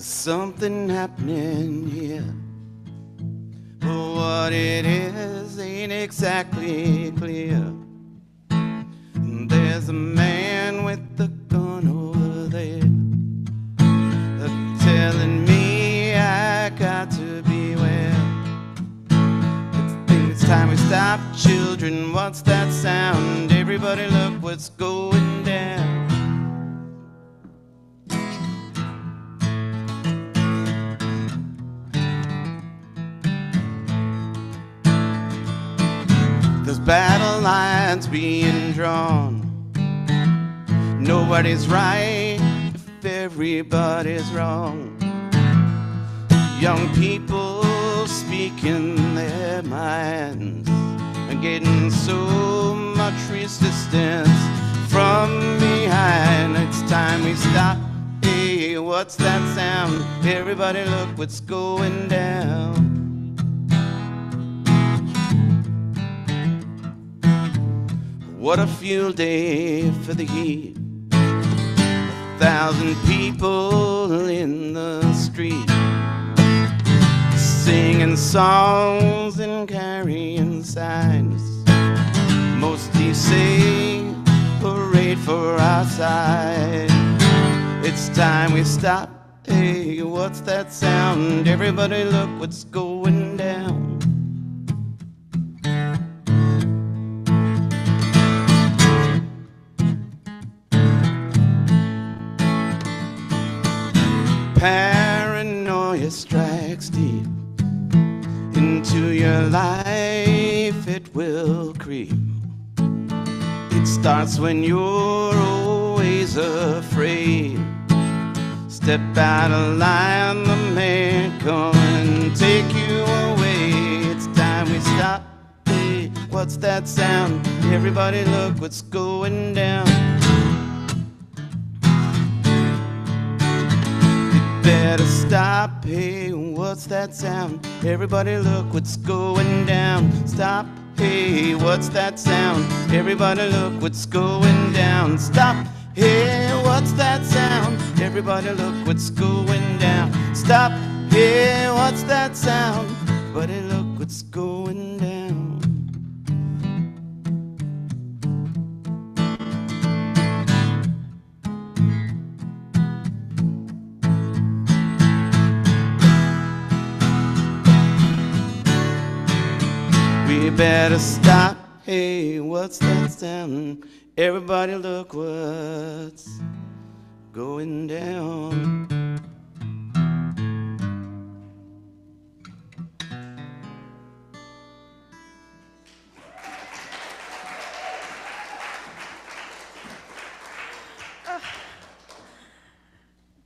something happening here. But what it is ain't exactly clear. There's a man with a gun over there telling me I got to beware. I think it's time we stop, children. What's that sound? Everybody look what's going down. There's battle lines being drawn. Nobody's right if everybody's wrong. Young people speaking their minds and getting so much resistance from behind. It's time we stop. Hey, what's that sound? Everybody look what's going down. What a field day for the heat. 1,000 people in the street, singing songs and carrying signs. Mostly say parade for our side. It's time we stop. Hey, what's that sound? Everybody look what's going down. Paranoia strikes deep into your life, it will creep. It starts when you're always afraid. Step out of line, the man come and take you away. It's time we stop. Hey, what's that sound? Everybody look what's going down. Better stop, hey, what's that sound? Everybody look what's going down. Stop, hey, what's that sound? Everybody look what's going down. Stop, hey, what's that sound? Everybody look what's going down. Stop, hey, what's that sound? Everybody look what's going down. We better stop. Hey, what's that sound? Everybody look what's going down.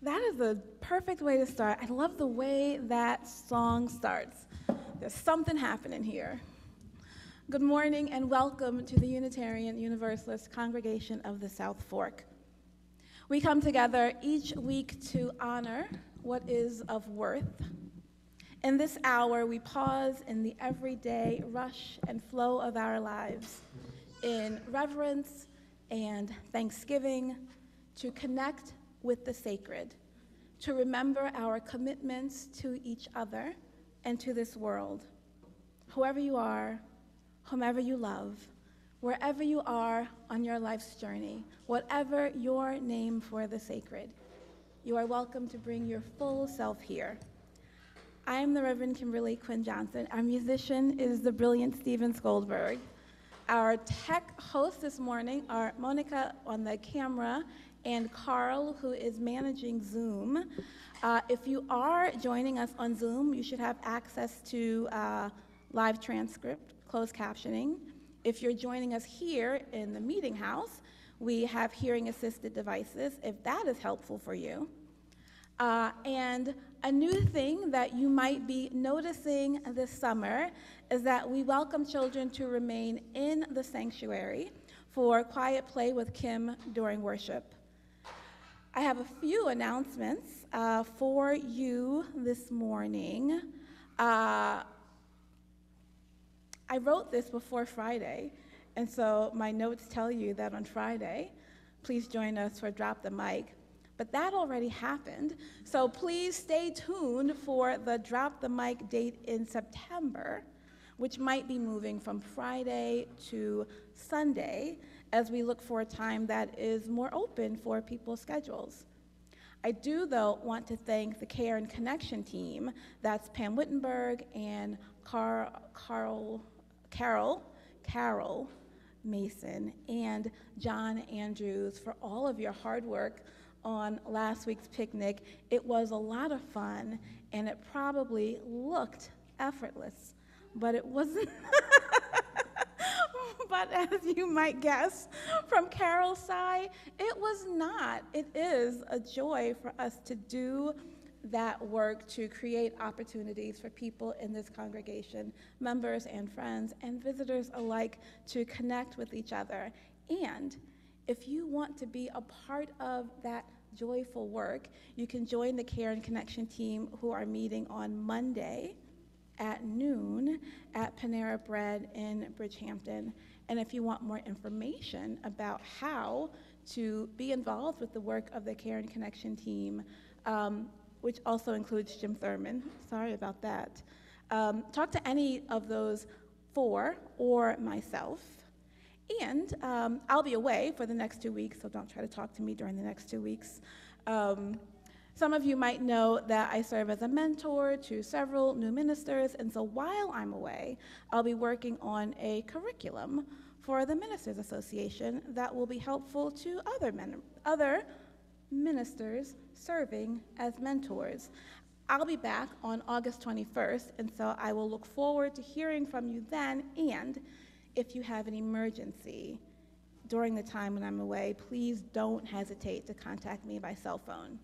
That is a perfect way to start. I love the way that song starts. There's something happening here. Good morning and welcome to the Unitarian Universalist Congregation of the South Fork. We come together each week to honor what is of worth. In this hour, we pause in the everyday rush and flow of our lives in reverence and thanksgiving to connect with the sacred, to remember our commitments to each other and to this world. Whoever you are, whomever you love, wherever you are on your life's journey, whatever your name for the sacred, you are welcome to bring your full self here. I am the Reverend Kimberly Quinn Johnson. Our musician is the brilliant Steven Skoldberg. Our tech hosts this morning are Monica on the camera and Carl, who is managing Zoom. If you are joining us on Zoom, you should have access to live transcript, closed captioning. If you're joining us here in the meeting house, we have hearing-assisted devices, if that is helpful for you. And a new thing that you might be noticing this summer is that we welcome children to remain in the sanctuary for quiet play with Kim during worship. I have a few announcements for you this morning. I wrote this before Friday, and so my notes tell you that on Friday, please join us for Drop the Mic. But that already happened, so please stay tuned for the Drop the Mic date in September, which might be moving from Friday to Sunday as we look for a time that is more open for people's schedules. I do, though, want to thank the Care and Connection team. That's Pam Wittenberg and Carol Mason and John Andrews for all of your hard work on last week's picnic. It was a lot of fun, and it probably looked effortless, but it wasn't. But as you might guess from Carol's side, it was not. It is a joy for us to do that work to create opportunities for people in this congregation, members and friends and visitors alike, to connect with each other. And if you want to be a part of that joyful work, you can join the Care and Connection team who are meeting on Monday at noon at Panera Bread in Bridgehampton. And if you want more information about how to be involved with the work of the Care and Connection team, which also includes Jim Thurman, sorry about that, talk to any of those four or myself. And I'll be away for the next 2 weeks, so don't try to talk to me during the next 2 weeks. Some of you might know that I serve as a mentor to several new ministers, and so while I'm away, I'll be working on a curriculum for the Ministers Association that will be helpful to other ministers serving as mentors. I'll be back on August 21st, and so I will look forward to hearing from you then. And if you have an emergency during the time when I'm away, please don't hesitate to contact me by cell phone.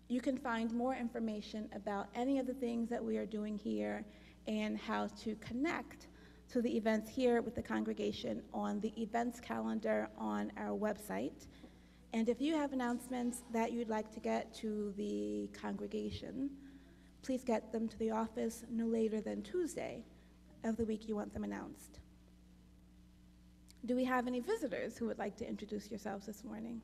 You can find more information about any of the things that we are doing here and how to connect to the events here with the congregation on the events calendar on our website. And if you have announcements that you'd like to get to the congregation, please get them to the office no later than Tuesday of the week you want them announced. Do we have any visitors who would like to introduce yourselves this morning?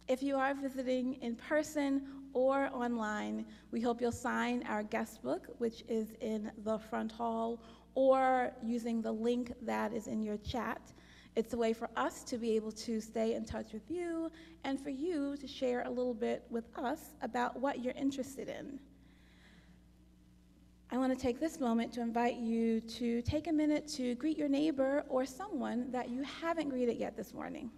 If you are visiting in person or online, we hope you'll sign our guest book, which is in the front hall, or using the link that is in your chat. It's a way for us to be able to stay in touch with you and for you to share a little bit with us about what you're interested in. I want to take this moment to invite you to take a minute to greet your neighbor or someone that you haven't greeted yet this morning.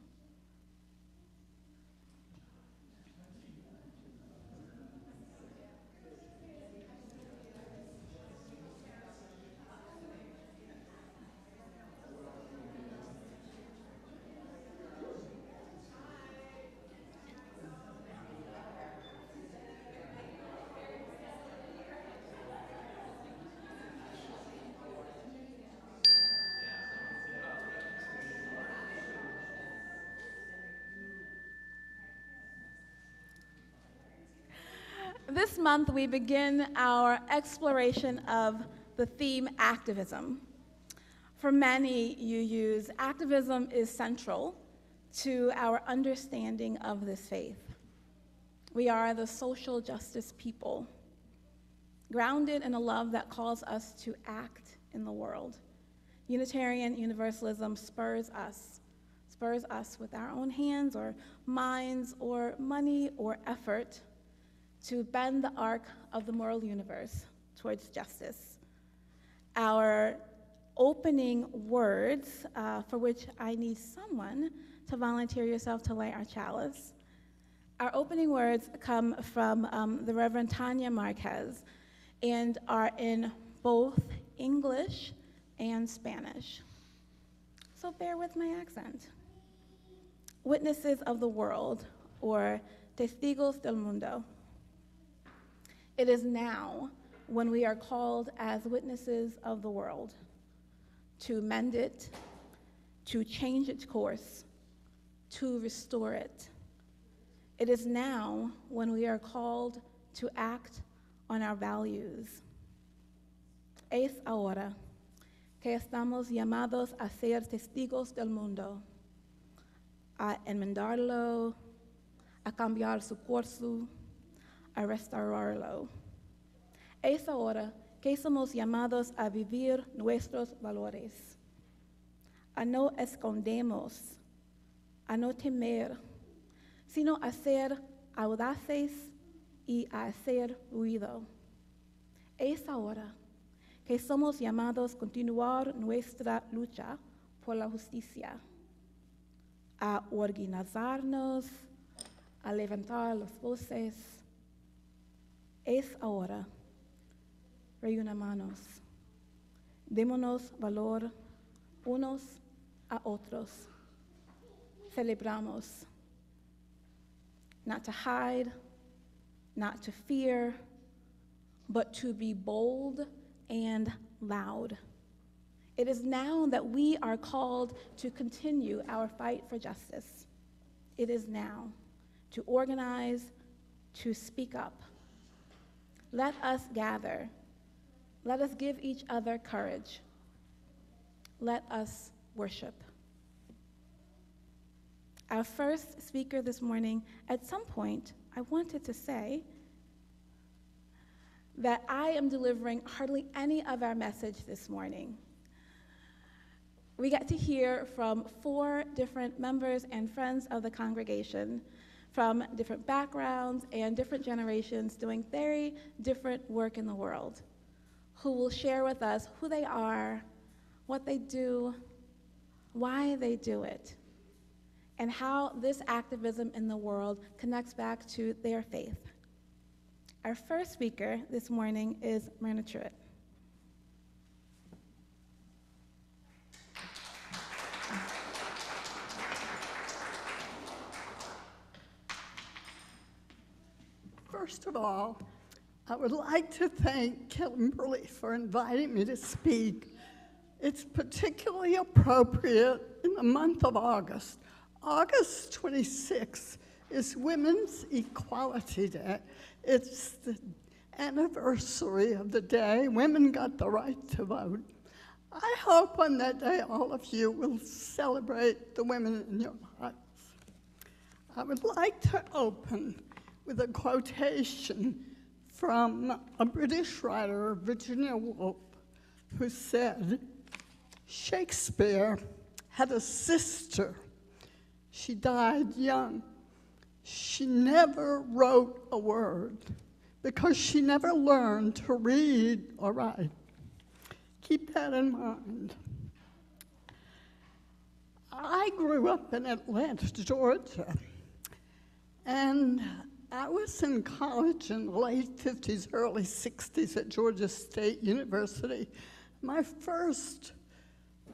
This month, we begin our exploration of the theme activism. For many UUs, activism is central to our understanding of this faith. We are the social justice people, grounded in a love that calls us to act in the world. Unitarian Universalism spurs us with our own hands or minds or money or effort to bend the arc of the moral universe towards justice. Our opening words, for which I need someone to volunteer yourself to light our chalice. Our opening words come from the Reverend Tanya Marquez and are in both English and Spanish. So bear with my accent. Witnesses of the world, or testigos del mundo. It is now when we are called as witnesses of the world to mend it, to change its course, to restore it. It is now when we are called to act on our values. Es ahora que estamos llamados a ser testigos del mundo, a enmendarlo, a cambiar su curso, a restaurarlo. Es ahora que somos llamados a vivir nuestros valores, a no escondemos, a no temer, sino a ser audaces y a hacer ruido. Es ahora que somos llamados a continuar nuestra lucha por la justicia, a organizarnos, a levantar las voces. Es ahora. Reunámonos. Démonos valor unos a otros. Celebramos. Not to hide, not to fear, but to be bold and loud. It is now that we are called to continue our fight for justice. It is now to organize, to speak up. Let us gather. Let us give each other courage. Let us worship. Our first speaker this morning, at some point, I wanted to say that I am delivering hardly any of our message this morning. We get to hear from 4 different members and friends of the congregation from different backgrounds and different generations doing very different work in the world, who will share with us who they are, what they do, why they do it, and how this activism in the world connects back to their faith. Our first speaker this morning is Myrna Truitt. First of all, I would like to thank Kimberly for inviting me to speak. It's particularly appropriate in the month of August. August 26th is Women's Equality Day. It's the anniversary of the day women got the right to vote. I hope on that day all of you will celebrate the women in your lives. I would like to open with a quotation from a British writer, Virginia Woolf, who said, "Shakespeare had a sister. She died young. She never wrote a word because she never learned to read or write." Keep that in mind. I grew up in Atlanta, Georgia, and I was in college in the late 50s, early 60s at Georgia State University. My first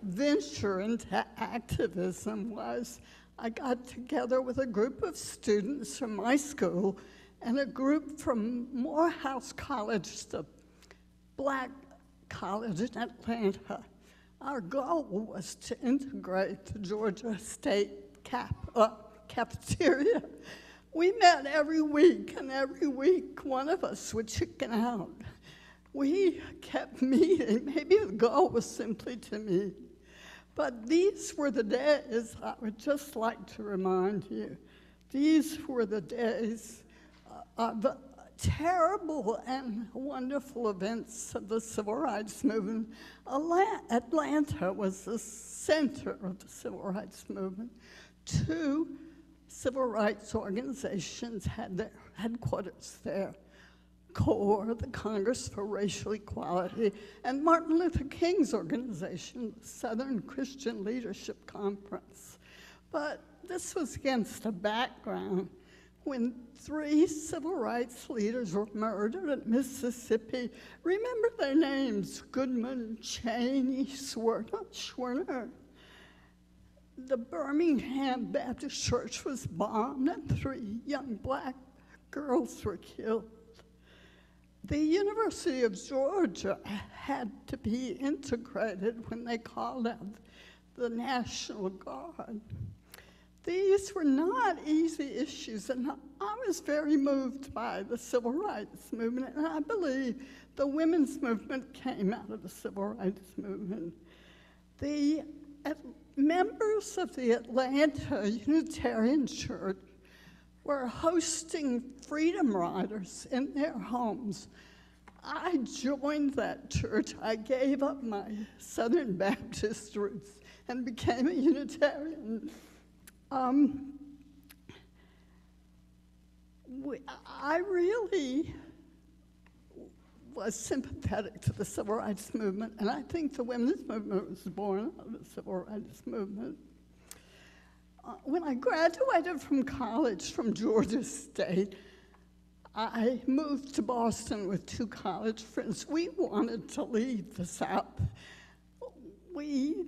venture into activism was I got together with a group of students from my school and a group from Morehouse College, the black college in Atlanta. Our goal was to integrate the Georgia State cafeteria. We met every week, and every week one of us would chicken out. We kept meeting. Maybe the goal was simply to meet. But these were the days, I would just like to remind you, these were the days of terrible and wonderful events of the Civil Rights Movement. Atlanta was the center of the Civil Rights Movement. 2 civil rights organizations had their headquarters there. CORE, the Congress for Racial Equality, and Martin Luther King's organization, the Southern Christian Leadership Conference. But this was against a background when 3 civil rights leaders were murdered in Mississippi. Remember their names: Goodman, Cheney, Schwerner. The Birmingham Baptist Church was bombed and 3 young black girls were killed. The University of Georgia had to be integrated when they called out the National Guard. These were not easy issues, and I was very moved by the civil rights movement, and I believe the women's movement came out of the civil rights movement. The members of the Atlanta Unitarian Church were hosting Freedom Riders in their homes. I joined that church. I gave up my Southern Baptist roots and became a Unitarian. I really was sympathetic to the Civil Rights Movement, and I think the women's movement was born out of the Civil Rights Movement. When I graduated from college from Georgia State, I moved to Boston with 2 college friends. We wanted to leave the South. We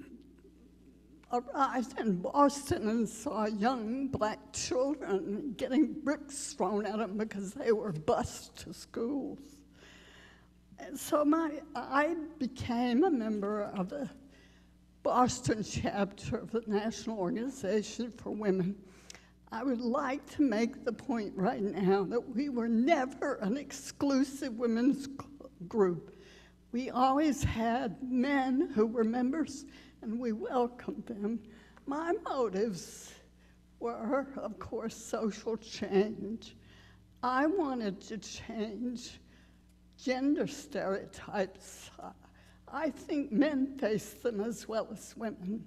arrived in Boston and saw young black children getting bricks thrown at them because they were bused to schools. And so I became a member of the Boston chapter of the National Organization for Women. I would like to make the point right now that we were never an exclusive women's group. We always had men who were members, and we welcomed them. My motives were, of course, social change. I wanted to change gender stereotypes. I think men face them as well as women.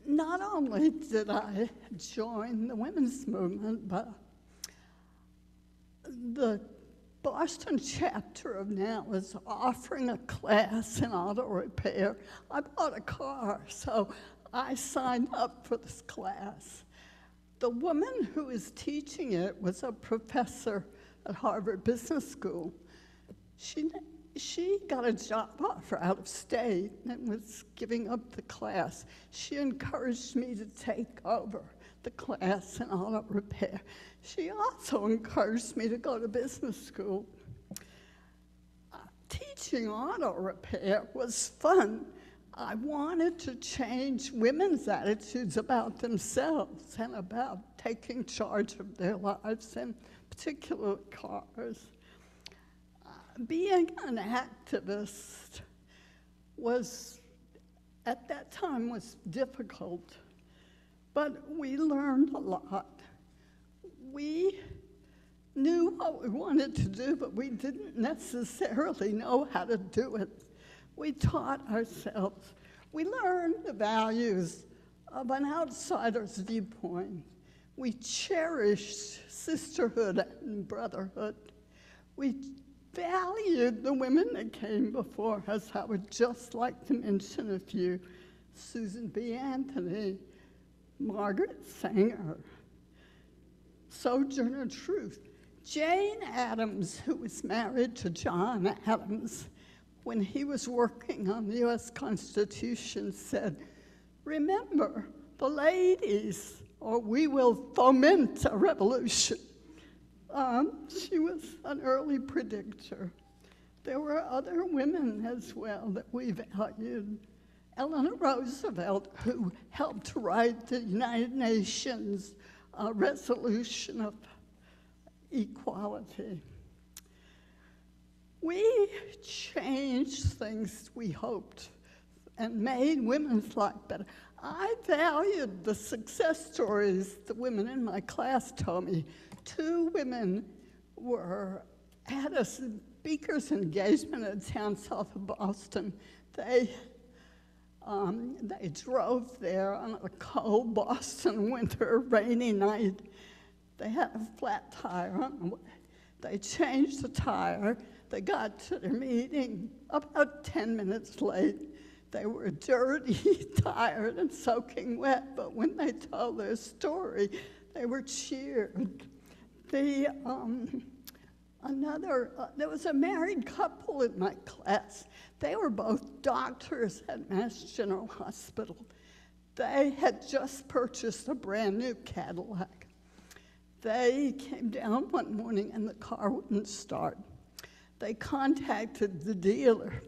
Not only did I join the women's movement, but the Boston chapter of NOW is offering a class in auto repair. I bought a car, so I signed up for this class. The woman who was teaching it was a professor at Harvard Business School. She got a job offer out of state and was giving up the class. She encouraged me to take over the class in auto repair. She also encouraged me to go to business school. Teaching auto repair was fun. I wanted to change women's attitudes about themselves and about taking charge of their lives, and particularly cars. Being an activist at that time was difficult, but we learned a lot. We knew what we wanted to do, but we didn't necessarily know how to do it. We taught ourselves. We learned the values of an outsider's viewpoint. We cherished sisterhood and brotherhood. We valued the women that came before us. I would just like to mention a few: Susan B. Anthony, Margaret Sanger, Sojourner Truth, Jane Addams, who was married to John Adams. When he was working on the U.S. Constitution, said, "Remember the ladies, or we will foment a revolution." She was an early predictor. There were other women as well that we valued. Eleanor Roosevelt, who helped write the United Nations resolution of equality. We changed things, we hoped, and made women's life better. I valued the success stories the women in my class told me. 2 women had a speaker's engagement in a town south of Boston. They drove there on a cold Boston winter, rainy night. They had a flat tire on the way. They changed the tire. They got to their meeting about 10 minutes late. They were dirty, tired, and soaking wet, but when they told their story, they were cheered. There was a married couple in my class. They were both doctors at Mass General Hospital. They had just purchased a brand new Cadillac. They came down one morning and the car wouldn't start. They contacted the dealer.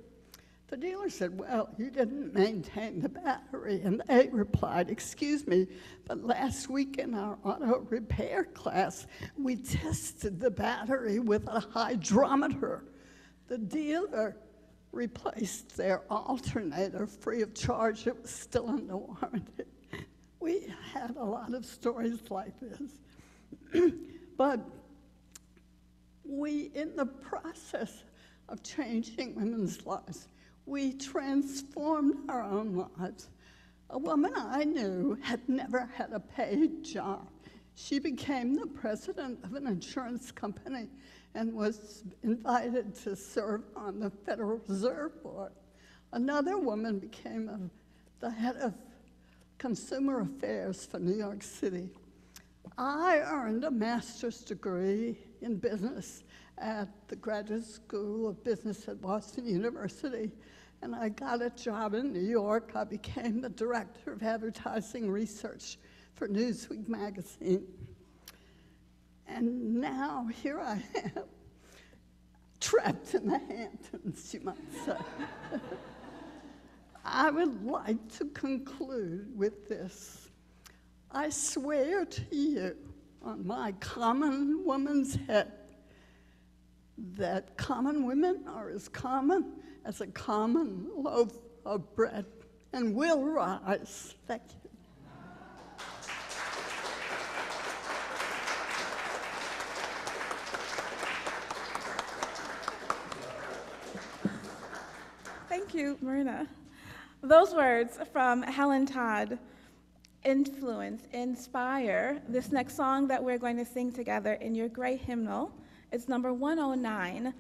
The dealer said, "Well, you didn't maintain the battery." And they replied, "Excuse me, but last week in our auto repair class, we tested the battery with a hydrometer." The dealer replaced their alternator free of charge. It was still in the warranty. We had a lot of stories like this. But we, in the process of changing women's lives, we transformed our own lives. A woman I knew had never had a paid job. She became the president of an insurance company and was invited to serve on the Federal Reserve Board. Another woman became the head of consumer affairs for New York City. I earned a master's degree in business at the Graduate School of Business at Boston University, and I got a job in New York. I became the director of advertising research for Newsweek magazine. And now here I am, trapped in the Hamptons, you might say. I would like to conclude with this. I swear to you on my common woman's head that common women are as common as a common loaf of bread and will rise. Thank you. Thank you, Marina. Those words from Helen Todd influence, inspire this next song that we're going to sing together in your great hymnal. It's number 109.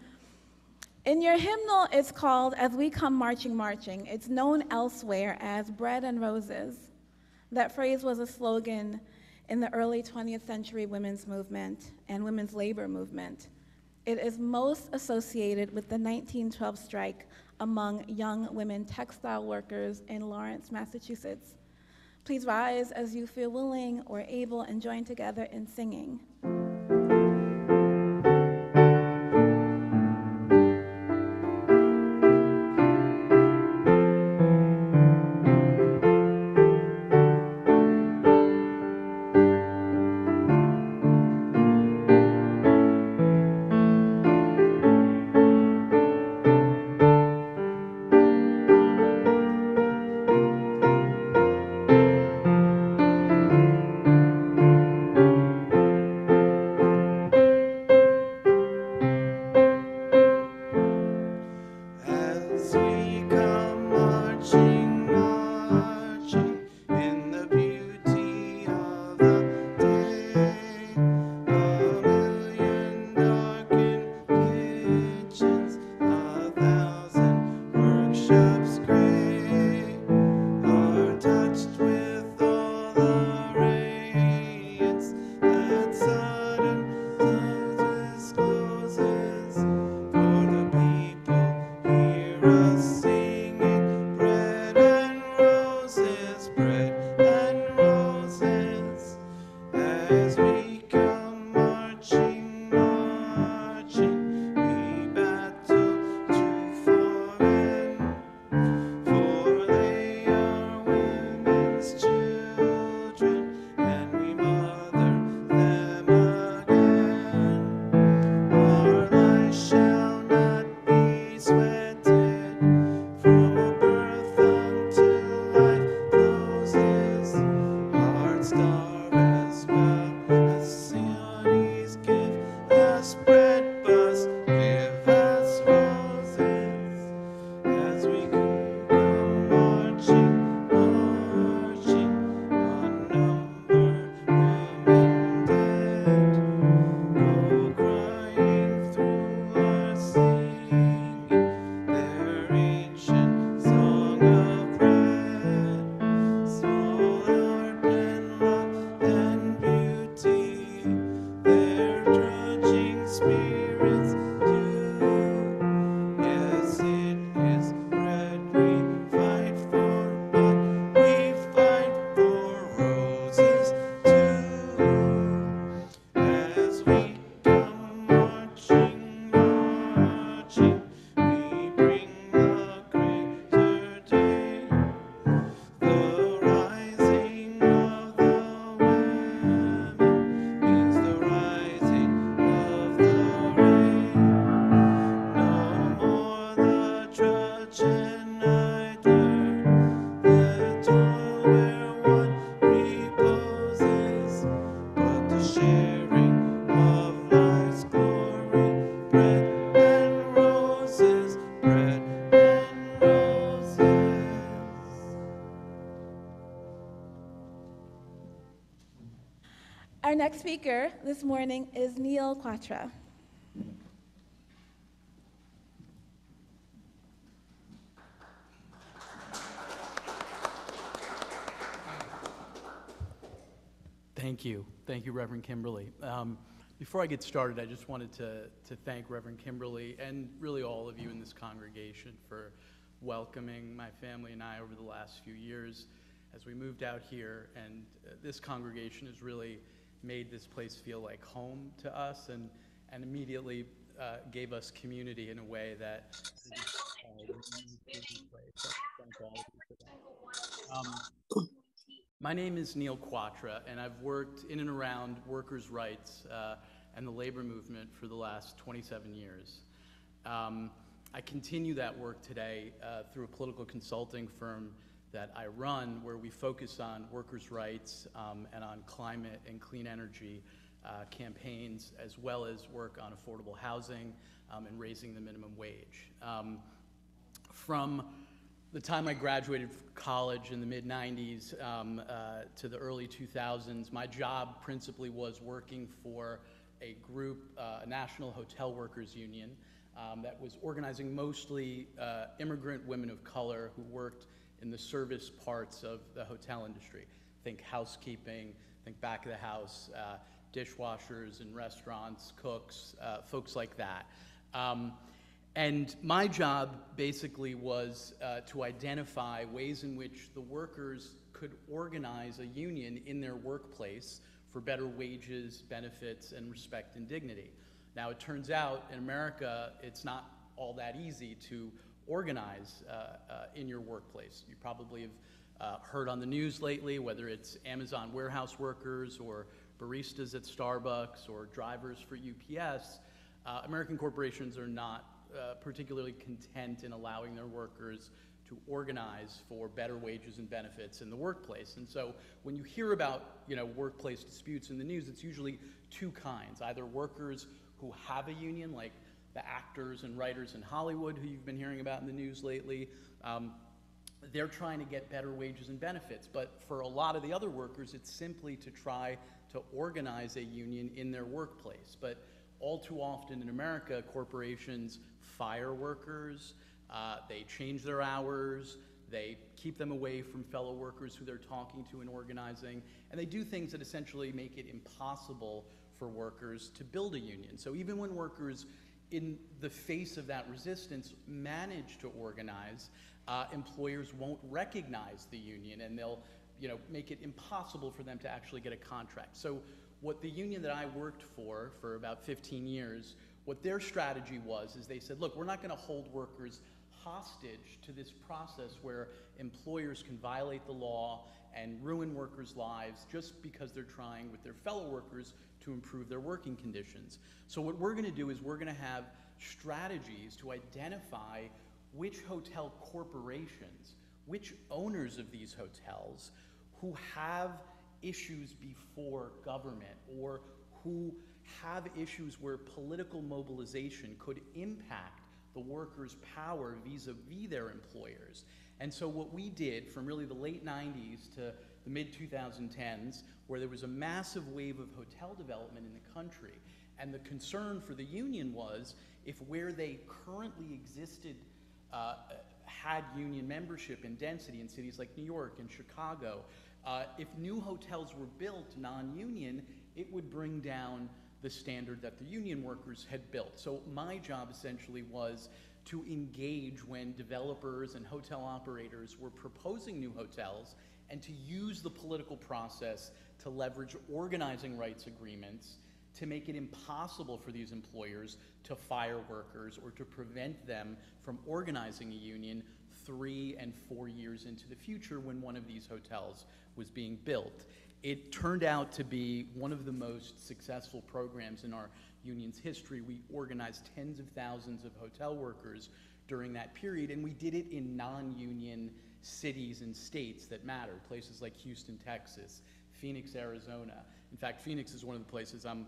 In your hymnal, it's called As We Come Marching, Marching. It's known elsewhere as Bread and Roses. That phrase was a slogan in the early 20th century women's movement and women's labor movement. It is most associated with the 1912 strike among young women textile workers in Lawrence, Massachusetts. Please rise as you feel willing or able and join together in singing. watch and night learn the toil where one reposes, but the sharing of life's glory, bread and roses, bread and roses. Our next speaker this morning is Neil Quatra. Thank you. Thank you, Reverend Kimberly. Before I get started, I just wanted to thank Reverend Kimberly and really all of you in this congregation for welcoming my family and I over the last few years as we moved out here. And this congregation has really made this place feel like home to us and immediately gave us community in a way that my name is Neil Quatra, and I've worked in and around workers' rights and the labor movement for the last 27 years. I continue that work today through a political consulting firm that I run, where we focus on workers' rights and on climate and clean energy campaigns, as well as work on affordable housing and raising the minimum wage. From the time I graduated from college in the mid-90s to the early 2000s, my job principally was working for a group, a national hotel workers union, that was organizing mostly immigrant women of color who worked in the service parts of the hotel industry. Think housekeeping, think back of the house, dishwashers in restaurants, cooks, folks like that. And my job basically was to identify ways in which the workers could organize a union in their workplace for better wages, benefits, and respect and dignity. Now, it turns out in America, it's not all that easy to organize in your workplace. You probably have heard on the news lately, whether it's Amazon warehouse workers or baristas at Starbucks or drivers for UPS, American corporations are not particularly content in allowing their workers to organize for better wages and benefits in the workplace. And so when you hear about, workplace disputes in the news, it's usually two kinds: either workers who have a union, like the actors and writers in Hollywood who you've been hearing about in the news lately. They're trying to get better wages and benefits, but for a lot of the other workers, it's simply to try to organize a union in their workplace. But all too often in America, corporations fire workers, they change their hours, they keep them away from fellow workers who they're talking to and organizing, and they do things that essentially make it impossible for workers to build a union. So even when workers, in the face of that resistance, manage to organize, employers won't recognize the union, and they'll make it impossible for them to actually get a contract. So what the union that I worked for about 15 years, what their strategy was is they said, look, we're not going to hold workers hostage to this process where employers can violate the law and ruin workers' lives just because they're trying with their fellow workers to improve their working conditions. So what we're going to do is we're going to have strategies to identify which hotel corporations, which owners of these hotels who have issues before government or who have issues where political mobilization could impact the workers' power vis-a-vis their employers. And so what we did from really the late 90s to the mid-2010s, where there was a massive wave of hotel development in the country, and the concern for the union was if where they currently existed had union membership and density in cities like New York and Chicago, if new hotels were built non-union, it would bring down the standard that the union workers had built. So my job essentially was to engage when developers and hotel operators were proposing new hotels and to use the political process to leverage organizing rights agreements to make it impossible for these employers to fire workers or to prevent them from organizing a union 3 and 4 years into the future when one of these hotels was being built. It turned out to be one of the most successful programs in our union's history. We organized tens of thousands of hotel workers during that period, and we did it in non-union cities and states that mattered, places like Houston, Texas, Phoenix, Arizona. In fact, Phoenix is one of the places I'm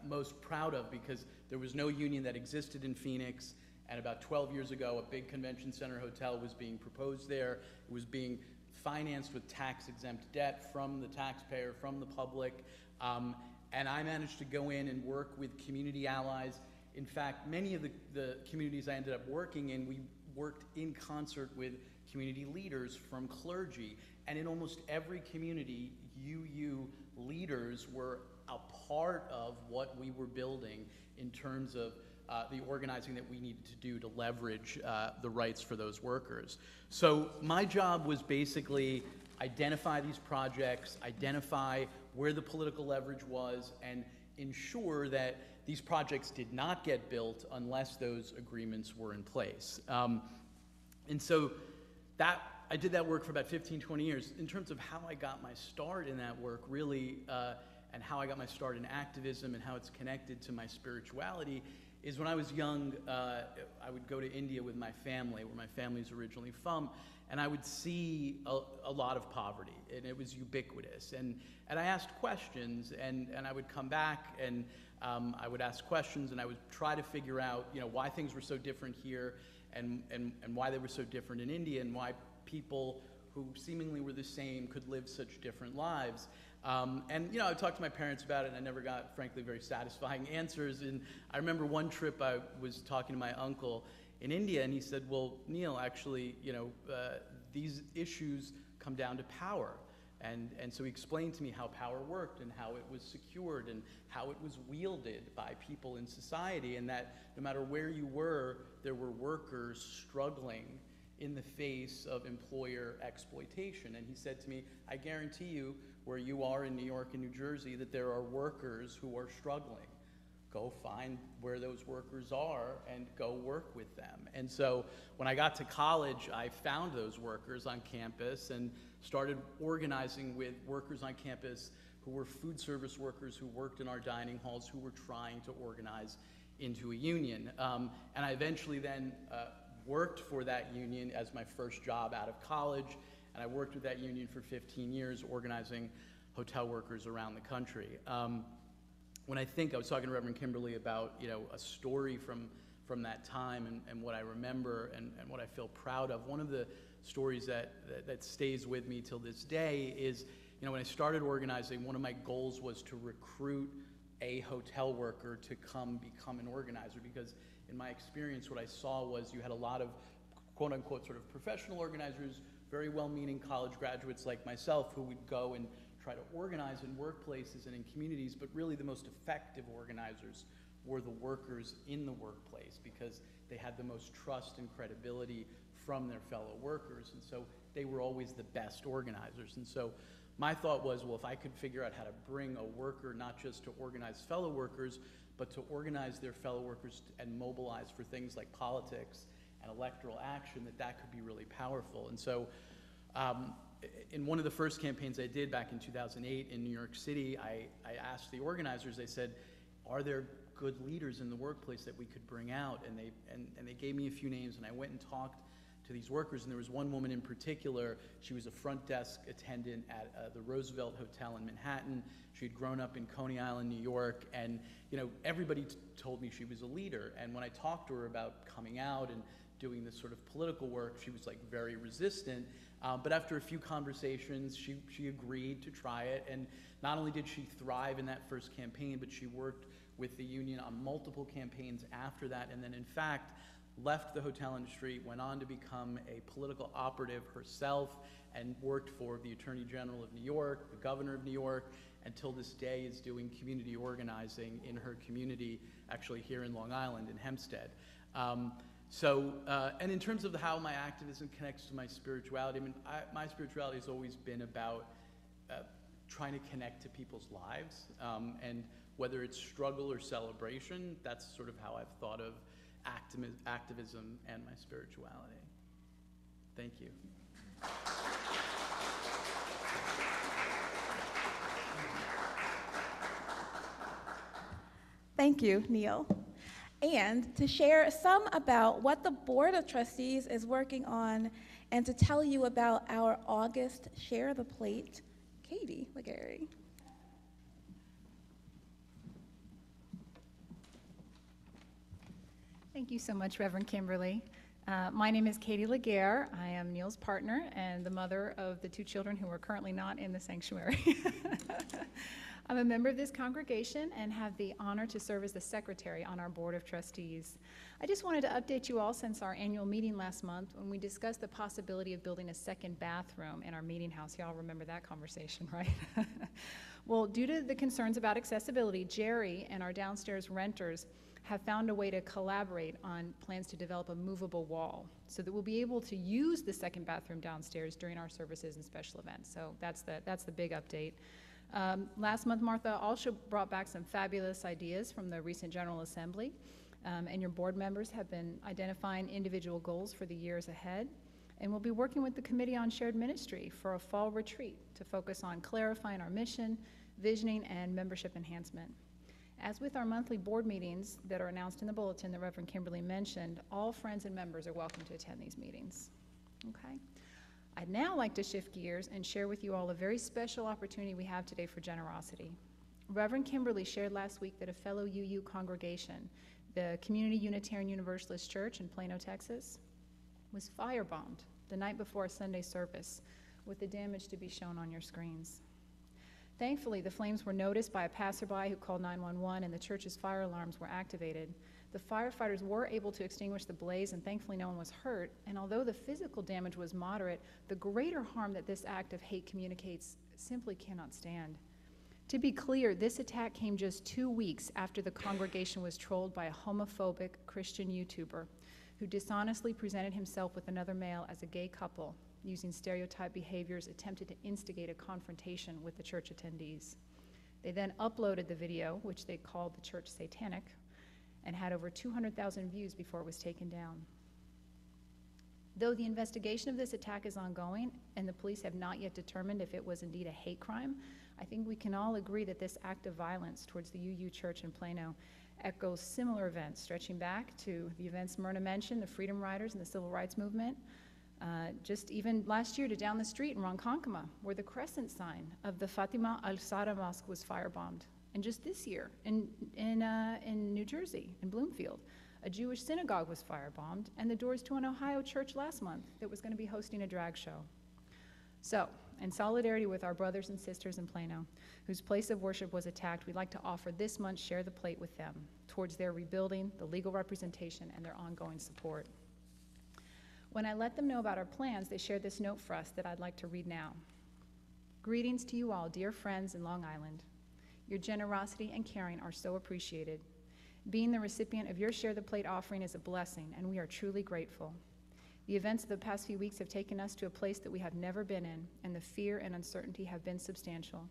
most proud of, because there was no union that existed in Phoenix, and about 12 years ago, a big convention center hotel was being proposed there. It was being financed with tax-exempt debt from the taxpayer, from the public, and I managed to go in and work with community allies. In fact, many of the communities I ended up working in, we worked in concert with community leaders from clergy, and in almost every community, UU leaders were a part of what we were building in terms of the organizing that we needed to do to leverage the rights for those workers. So my job was basically identify these projects, identify where the political leverage was, and ensure that these projects did not get built unless those agreements were in place. And so I did that work for about 15, 20 years. In terms of how I got my start in that work, really, and how I got my start in activism and how it's connected to my spirituality, is when I was young, I would go to India with my family, where my family's originally from, and I would see a lot of poverty, and it was ubiquitous. And I asked questions, and I would come back, and I would ask questions, and I would try to figure out, why things were so different here, and why they were so different in India, and why people who seemingly were the same could live such different lives. And I would talk to my parents about it, and I never got, frankly, very satisfying answers. And I remember one trip I was talking to my uncle in India, and he said, well, Neil, actually, these issues come down to power. And so he explained to me how power worked and how it was secured and how it was wielded by people in society, and that no matter where you were, there were workers struggling in the face of employer exploitation. And he said to me, I guarantee you, where you are in New York and New Jersey, that there are workers who are struggling. Go find where those workers are and go work with them. And so when I got to college, I found those workers on campus and started organizing with workers on campus who were food service workers who worked in our dining halls, who were trying to organize into a union. And I eventually then worked for that union as my first job out of college, and I worked with that union for 15 years, organizing hotel workers around the country. When I was talking to Reverend Kimberly about a story from that time and what I remember and what I feel proud of, one of the stories that stays with me till this day is, when I started organizing, one of my goals was to recruit a hotel worker to come become an organizer, because in my experience, what I saw was you had a lot of quote-unquote sort of professional organizers, very well-meaning college graduates like myself, who would go and try to organize in workplaces and in communities, but really the most effective organizers were the workers in the workplace, because they had the most trust and credibility from their fellow workers, and so they were always the best organizers. And so my thought was, well, if I could figure out how to bring a worker not just to organize fellow workers, but to organize their fellow workers and mobilize for things like politics and electoral action, that could be really powerful. And so in one of the first campaigns I did back in 2008 in New York City, I asked the organizers, I said, are there good leaders in the workplace that we could bring out? And they gave me a few names, and I went and talked to these workers, and there was one woman in particular. She was a front desk attendant at the Roosevelt Hotel in Manhattan. She had grown up in Coney Island, New York, and everybody told me she was a leader. And when I talked to her about coming out and doing this sort of political work, she was very resistant. But after a few conversations, she agreed to try it. And not only did she thrive in that first campaign, but she worked with the union on multiple campaigns after that, and then in fact left the hotel industry, went on to become a political operative herself, and worked for the Attorney General of New York, the Governor of New York, and till this day is doing community organizing in her community, actually here in Long Island in Hempstead. And in terms of how my activism connects to my spirituality, my spirituality has always been about trying to connect to people's lives, and whether it's struggle or celebration, that's sort of how I've thought of activism and my spirituality. Thank you. Thank you, Neil. and to share some about what the Board of Trustees is working on and to tell you about our August Share the Plate, Katie Legare. Thank you so much, Reverend Kimberly. My name is Katie Legare. I am Neil's partner and the mother of the 2 children who are currently not in the sanctuary. I'm a member of this congregation and have the honor to serve as the secretary on our Board of Trustees. I just wanted to update you all since our annual meeting last month when we discussed the possibility of building a second bathroom in our meeting house. Y'all remember that conversation, right? Well, due to the concerns about accessibility, Jerry and our downstairs renters have found a way to collaborate on plans to develop a movable wall so that we'll be able to use the second bathroom downstairs during our services and special events. So that's the big update. Last month, Martha also brought back some fabulous ideas from the recent General Assembly, and your board members have been identifying individual goals for the years ahead. And we'll be working with the Committee on Shared Ministry for a fall retreat to focus on clarifying our mission, visioning, and membership enhancement. As with our monthly board meetings that are announced in the bulletin that Reverend Kimberly mentioned, all friends and members are welcome to attend these meetings. Okay? I'd now like to shift gears and share with you all a very special opportunity we have today for generosity. Reverend Kimberly shared last week that a fellow UU congregation, the Community Unitarian Universalist Church in Plano, Texas, was firebombed the night before a Sunday service, with the damage to be shown on your screens. Thankfully, the flames were noticed by a passerby who called 911 and the church's fire alarms were activated. The firefighters were able to extinguish the blaze and thankfully no one was hurt. And although the physical damage was moderate, the greater harm that this act of hate communicates simply cannot stand. To be clear, this attack came just 2 weeks after the congregation was trolled by a homophobic Christian YouTuber who dishonestly presented himself with another male as a gay couple, using stereotype behaviors, attempted to instigate a confrontation with the church attendees. They then uploaded the video, which they called the church satanic, and had over 200,000 views before it was taken down. Though the investigation of this attack is ongoing and the police have not yet determined if it was indeed a hate crime, I think we can all agree that this act of violence towards the UU Church in Plano echoes similar events, stretching back to the events Myrna mentioned, the Freedom Riders and the Civil Rights Movement, just even last year to down the street in Ronkonkoma, where the crescent sign of the Fatima al-Zahra Mosque was firebombed. And just this year in New Jersey, in Bloomfield, a Jewish synagogue was firebombed, and the doors to an Ohio church last month that was going to be hosting a drag show. So, in solidarity with our brothers and sisters in Plano, whose place of worship was attacked, we'd like to offer this month's Share the Plate with them towards their rebuilding, the legal representation, and their ongoing support. When I let them know about our plans, they shared this note for us that I'd like to read now. Greetings to you all, dear friends in Long Island. Your generosity and caring are so appreciated. Being the recipient of your Share the Plate offering is a blessing, and we are truly grateful. The events of the past few weeks have taken us to a place that we have never been in, and the fear and uncertainty have been substantial.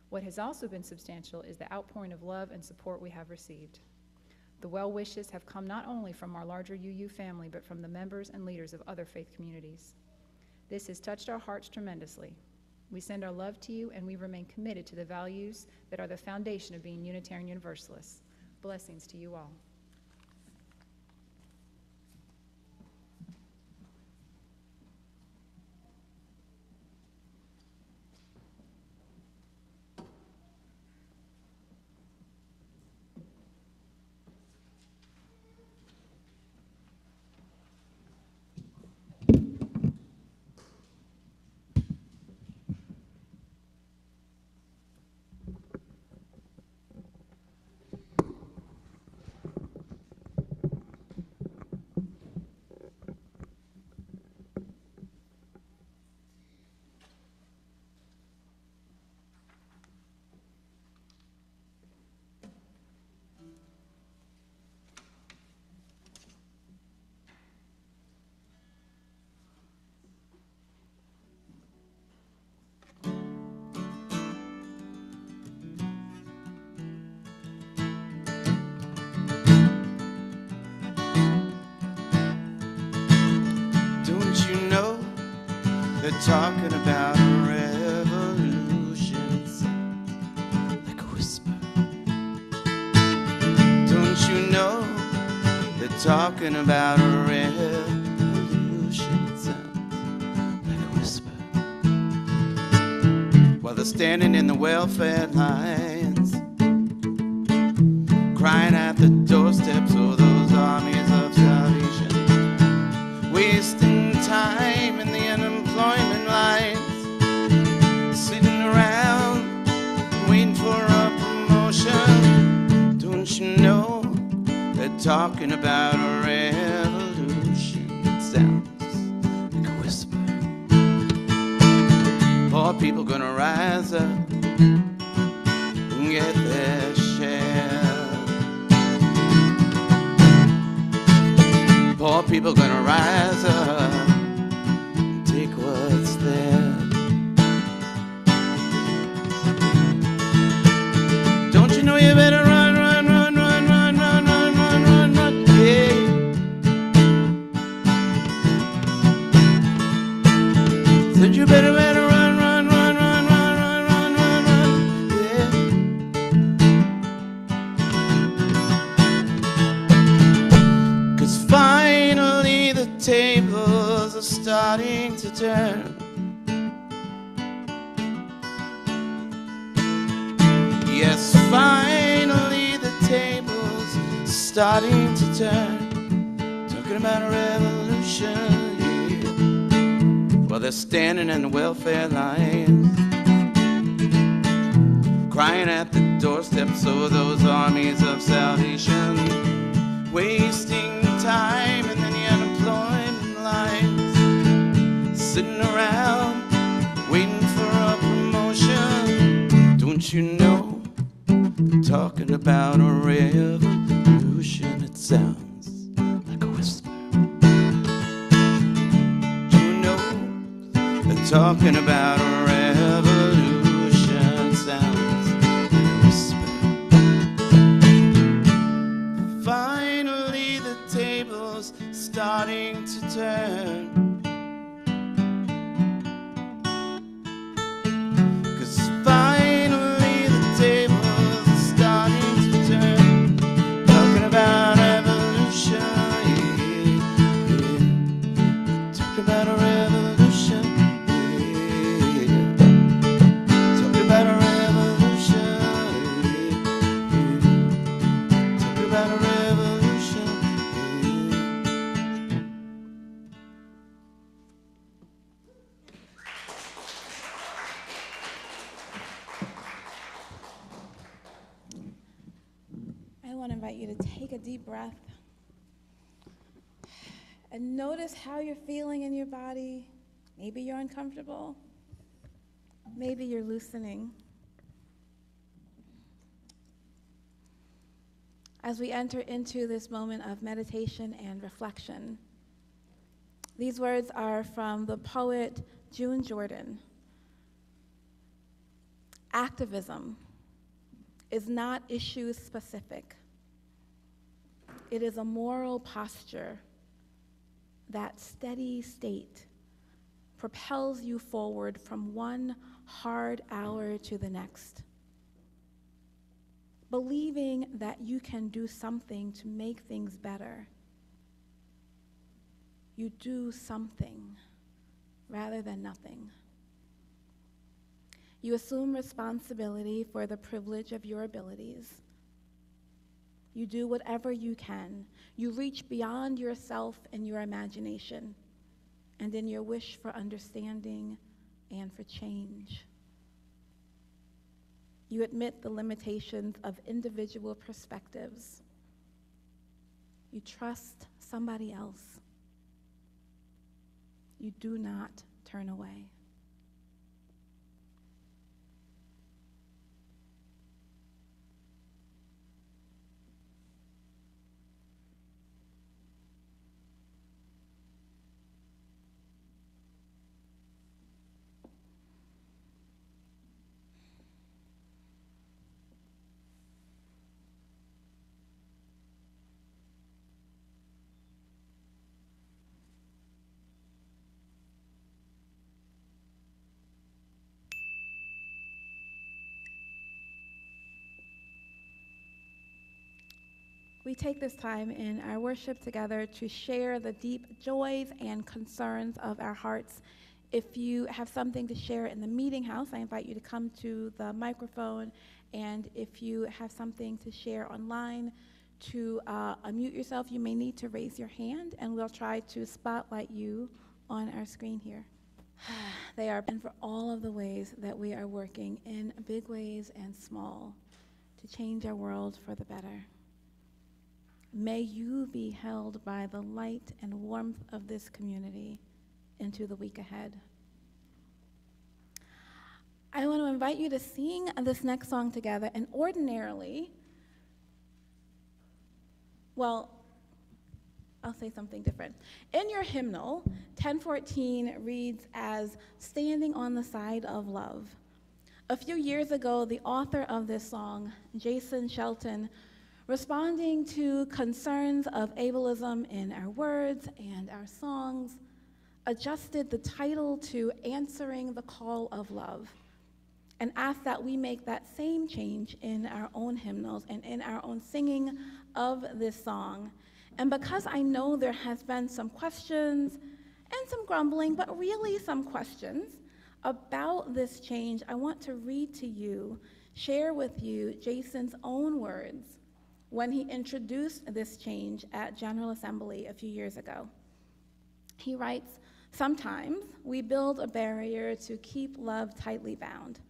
What has also been substantial is the outpouring of love and support we have received. The well wishes have come not only from our larger UU family, but from the members and leaders of other faith communities. This has touched our hearts tremendously. We send our love to you, and we remain committed to the values that are the foundation of being Unitarian Universalists. Blessings to you all. They're talking about revolutions like a whisper. Don't you know talking about a revolution. It sounds like a whisper while they're standing in the welfare lines, crying at the doorsteps of those armies of salvation, wasting time in the unemployment lines, sitting around waiting for a promotion. Don't you know they're talking about a revolution? It sounds like a whisper. Poor people gonna rise up and get their share. Poor people gonna rise up and take what's theirs. Don't you know you better run, run, run, run, run, run, run, run, run, run, yeah. Said you better run, run, run, run, run, run, run, run, run, yeah. Cause finally the tables are starting to turn. Yes, finally the tables starting to turn. Talking about a revolution, yeah. Well, they're standing in the welfare lines, crying at the doorsteps of those armies of salvation, wasting time in the unemployment lines, sitting around waiting for a promotion. Don't you know? Talking about a revolution, it sounds like a whisper. You know, they're talking about a revolution, it sounds like a whisper. Finally, the table's starting to turn. Deep breath and notice how you're feeling in your body. Maybe you're uncomfortable. Maybe you're loosening. As we enter into this moment of meditation and reflection, these words are from the poet June Jordan. Activism is not issue specific. It is a moral posture. That steady state propels you forward from one hard hour to the next, believing that you can do something to make things better. You do something rather than nothing. You assume responsibility for the privilege of your abilities. You do whatever you can. You reach beyond yourself and your imagination, and in your wish for understanding and for change. You admit the limitations of individual perspectives. You trust somebody else. You do not turn away. we take this time in our worship together to share the deep joys and concerns of our hearts. If you have something to share in the meeting house, I invite you to come to the microphone. And if you have something to share online, to unmute yourself, you may need to raise your hand, and we'll try to spotlight you on our screen here. They are, and for all of the ways that we are working in big ways and small to change our world for the better. May you be held by the light and warmth of this community into the week ahead. I want to invite you to sing this next song together, and ordinarily, well, I'll say something different. In your hymnal, 1014 reads as "Standing on the Side of Love." A few years ago, the author of this song, Jason Shelton, responding to concerns of ableism in our words and our songs, adjusted the title to "Answering the Call of Love," and asked that we make that same change in our own hymnals and in our own singing of this song. And because I know there has been some questions and some grumbling, but really some questions about this change, I want to read to you, share with you Jason's own words when he introduced this change at General Assembly a few years ago. He writes, "Sometimes we build a barrier to keep love tightly bound.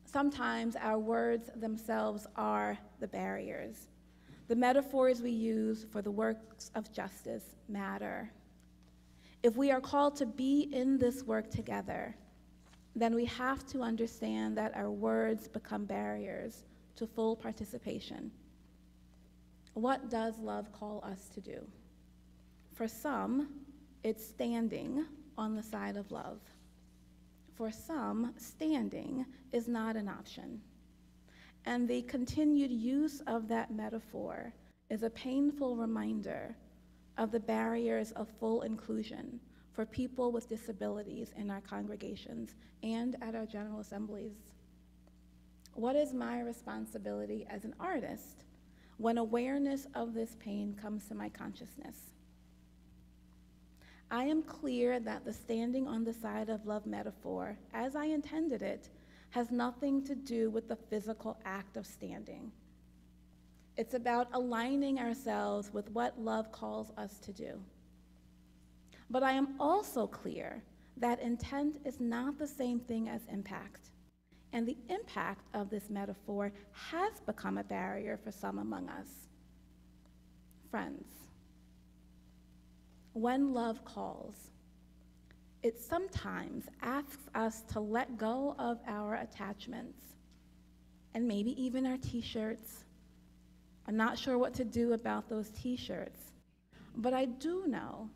Sometimes our words themselves are the barriers. The metaphors we use for the works of justice matter. If we are called to be in this work together, then we have to understand that our words become barriers to full participation. What does love call us to do? For some, it's standing on the side of love. For some, standing is not an option. And the continued use of that metaphor is a painful reminder of the barriers of full inclusion for people with disabilities in our congregations and at our General Assemblies. What is my responsibility as an artist when awareness of this pain comes to my consciousness? I am clear that the standing on the side of love metaphor, as I intended it, has nothing to do with the physical act of standing. It's about aligning ourselves with what love calls us to do. But I am also clear that intent is not the same thing as impact, and the impact of this metaphor has become a barrier for some among us. Friends, when love calls, it sometimes asks us to let go of our attachments and maybe even our t-shirts. I'm not sure what to do about those t-shirts, but I do know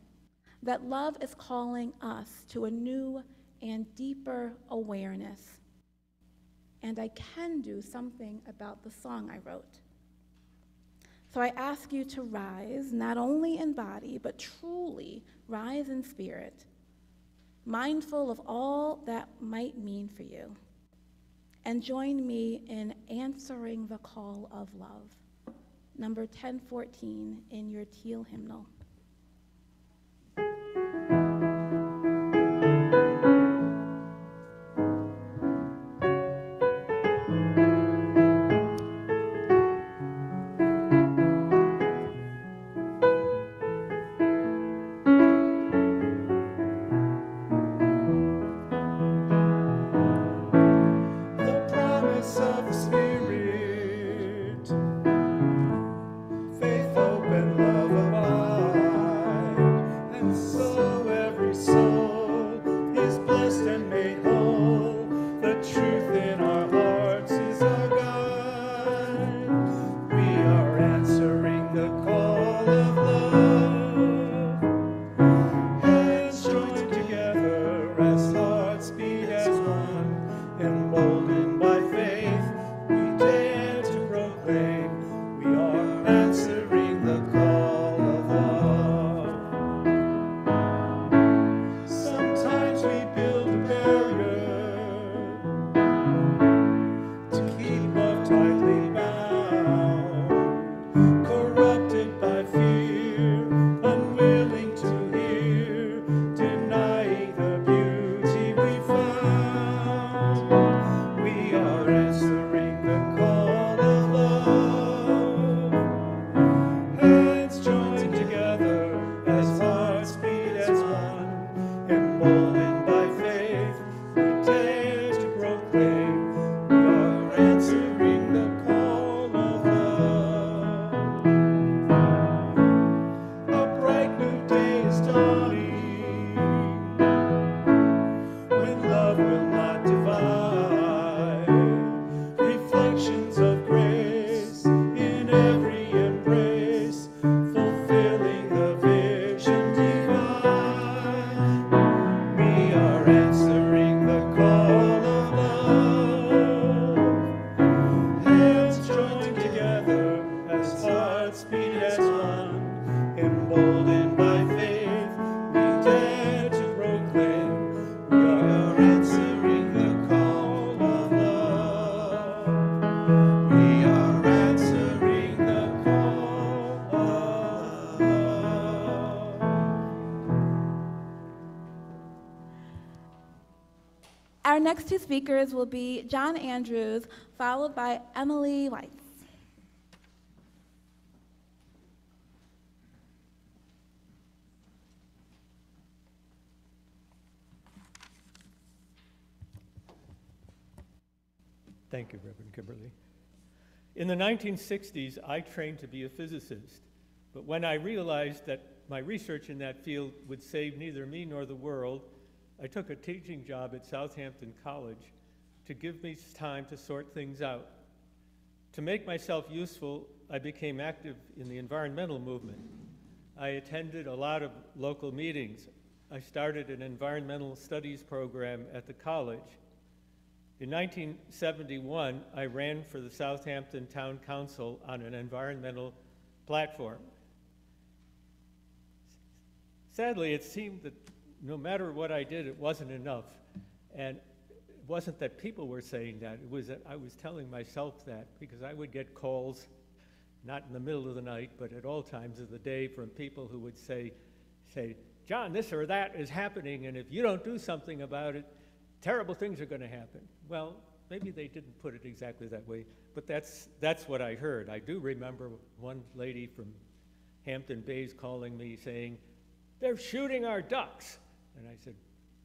that love is calling us to a new and deeper awareness. And I can do something about the song I wrote. So I ask you to rise, not only in body, but truly rise in spirit, mindful of all that might mean for you, and join me in answering the call of love. Number 1014 in your teal hymnal. Sometimes we build a barrier Our next two speakers will be John Andrews, followed by Emily Weiss. Thank you, Reverend Kimberly. In the 1960s, I trained to be a physicist, but when I realized that my research in that field would save neither me nor the world, I took a teaching job at Southampton College to give me time to sort things out. To make myself useful, I became active in the environmental movement. I attended a lot of local meetings. I started an environmental studies program at the college. In 1971, I ran for the Southampton Town Council on an environmental platform. Sadly, it seemed that no matter what I did, it wasn't enough. And it wasn't that people were saying that, it was that I was telling myself that, because I would get calls, not in the middle of the night, but at all times of the day, from people who would say, John, this or that is happening, and if you don't do something about it, terrible things are going to happen. Well, maybe they didn't put it exactly that way, but that's what I heard. I do remember one lady from Hampton Bays calling me saying, they're shooting our ducks. And I said,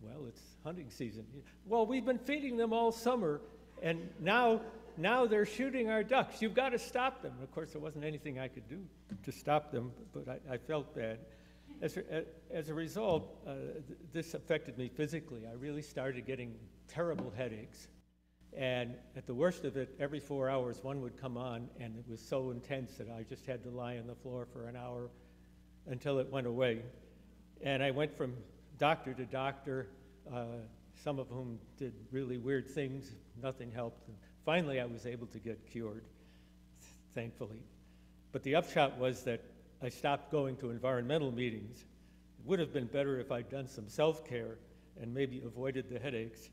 well, it's hunting season. Well, we've been feeding them all summer, and now they're shooting our ducks. You've got to stop them. Of course, there wasn't anything I could do to stop them, but I felt bad. As a result, this affected me physically. I really started getting terrible headaches. And at the worst of it, every 4 hours, one would come on, and it was so intense that I just had to lie on the floor for an hour until it went away. And I went from doctor to doctor, some of whom did really weird things. Nothing helped. And finally, I was able to get cured, thankfully. But the upshot was that I stopped going to environmental meetings. It would have been better if I'd done some self-care and maybe avoided the headaches.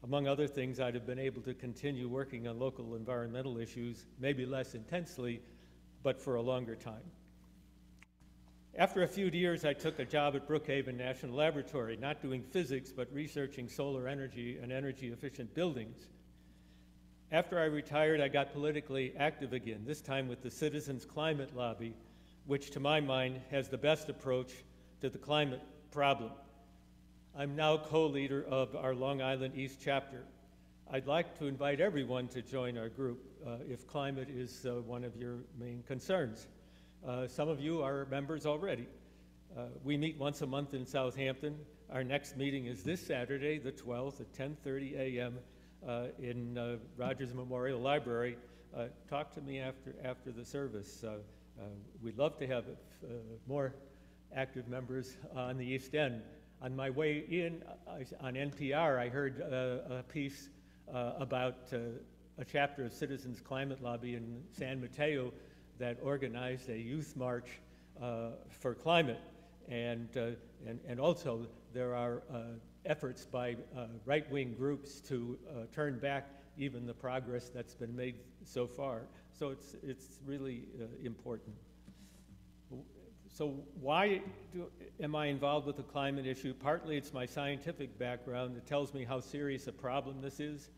Among other things, I'd have been able to continue working on local environmental issues, maybe less intensely, but for a longer time. After a few years, I took a job at Brookhaven National Laboratory, not doing physics, but researching solar energy and energy-efficient buildings. After I retired, I got politically active again, this time with the Citizens Climate Lobby, which to my mind has the best approach to the climate problem. I'm now co-leader of our Long Island East chapter. I'd like to invite everyone to join our group if climate is one of your main concerns. Some of you are members already. We meet once a month in Southampton. Our next meeting is this Saturday, the 12th at 10:30 a.m. In Rogers Memorial Library. Talk to me after the service. We'd love to have more active members on the East End. On my way in on NPR, I heard a piece about a chapter of Citizens Climate Lobby in San Mateo that organized a youth march for climate. And also there are efforts by right-wing groups to turn back even the progress that's been made so far. So it's really important. So why am I involved with the climate issue? Partly it's my scientific background that tells me how serious a problem this is.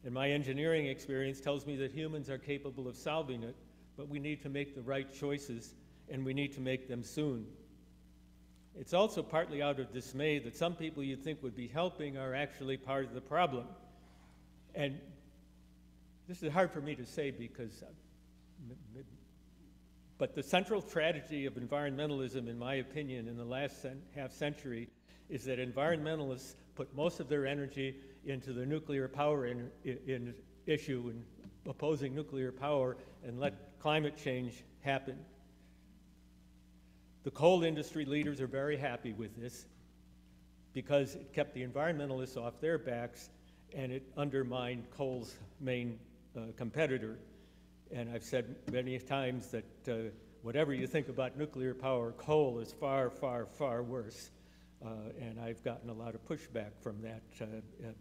And my engineering experience tells me that humans are capable of solving it, but we need to make the right choices, and we need to make them soon. It's also partly out of dismay that some people you'd think would be helping are actually part of the problem. And this is hard for me to say because, but the central tragedy of environmentalism, in my opinion, in the last half century, is that environmentalists put most of their energy into the nuclear power issue and opposing nuclear power and let climate change happen. The coal industry leaders are very happy with this because it kept the environmentalists off their backs and it undermined coal's main competitor. And I've said many times that whatever you think about nuclear power, coal is far, far, far worse. And I've gotten a lot of pushback from that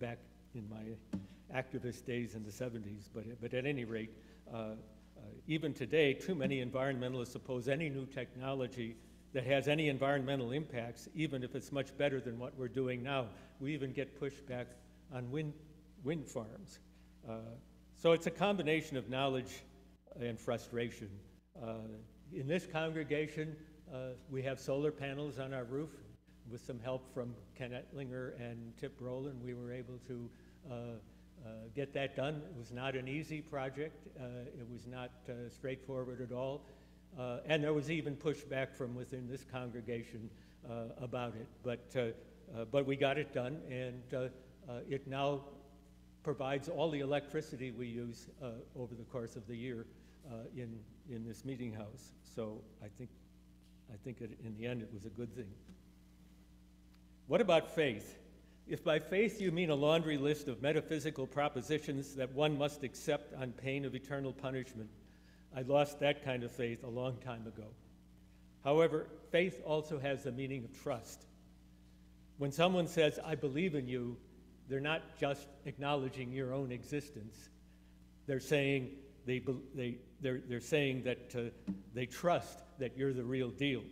back in my activist days in the 70s. But at any rate, even today, too many environmentalists oppose any new technology that has any environmental impacts, even if it's much better than what we're doing now. We even get pushback on wind farms. So it's a combination of knowledge and frustration. In this congregation, we have solar panels on our roof. With some help from Ken Ettlinger and Tip Rowland, we were able to get that done. It was not an easy project. It was not straightforward at all. And there was even pushback from within this congregation about it. But we got it done, and it now provides all the electricity we use over the course of the year in this meeting house. So I think in the end it was a good thing. What about faith? If by faith you mean a laundry list of metaphysical propositions that one must accept on pain of eternal punishment, I lost that kind of faith a long time ago. However, faith also has the meaning of trust. When someone says, "I believe in you," they're not just acknowledging your own existence. They're saying they're saying that they trust that you're the real deal.